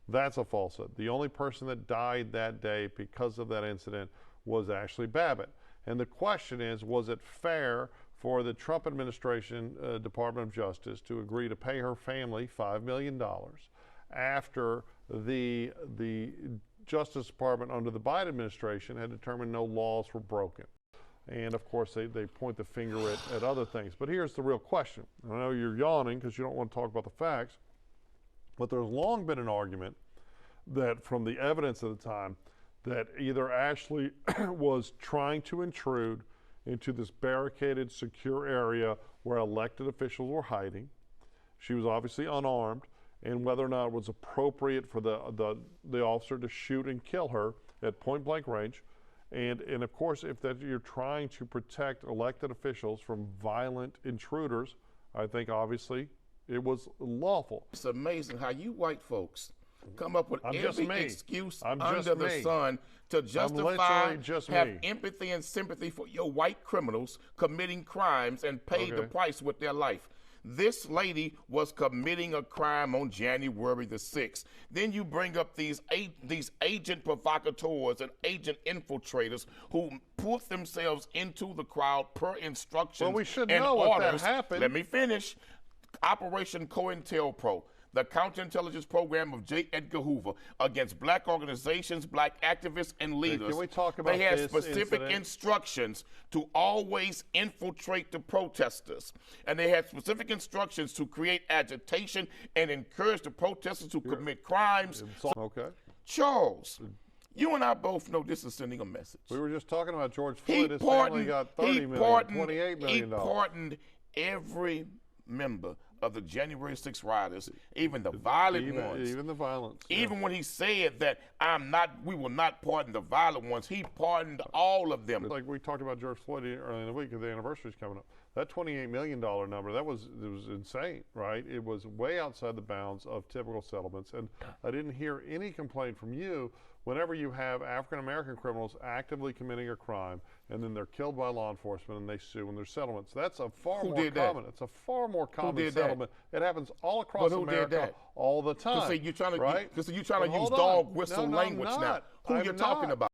That's a falsehood. The only person that died that day because of that incident was Ashli Babbitt. And the question is, was it fair for the Trump administration, Department of Justice, to agree to pay her family $5 million after the Justice Department under the Biden administration had determined no laws were broken? And of course, they point the finger at other things. But here's the real question. I know you're yawning because you don't want to talk about the facts, but there's long been an argument that from the evidence at the time that either Ashli was trying to intrude into this barricaded, secure area where elected officials were hiding. She was obviously unarmed, and whether or not it was appropriate for the officer to shoot and kill her at point-blank range. And of course, if that you're trying to protect elected officials from violent intruders, I think obviously it was lawful. It's amazing how you white folks come up with every excuse under the sun to justify, have empathy and sympathy for your white criminals committing crimes and pay the price with their life. This lady was committing a crime on January the 6th. Then you bring up these agent provocateurs and agent infiltrators who put themselves into the crowd per instructions. Well, we should and know orders. what that happened. Let me finish. Operation COINTELPRO, the counterintelligence program of J. Edgar Hoover against black organizations, black activists, and leaders. Can we talk about They had this specific incident? instructions to always infiltrate the protesters. And they had specific instructions to create agitation and encourage the protesters to commit crimes. Okay. Charles, you and I both know this is sending a message. We were just talking about George Floyd. His family got $30 million, $28 million. He pardoned every member of the January 6th rioters, even the violent ones. Even the violence. Even when he said that we will not pardon the violent ones, he pardoned all of them. Like we talked about George Floyd earlier in the week, the anniversary is coming up. That $28 million number, it was insane, right? It was way outside the bounds of typical settlements. And I didn't hear any complaint from you whenever you have African-American criminals actively committing a crime and then they're killed by law enforcement and they sue and there's settlements. That's a far more common. It's a far more common settlement. It happens all across America all the time. So you're trying to, right? use dog whistle language now. Who you're talking about?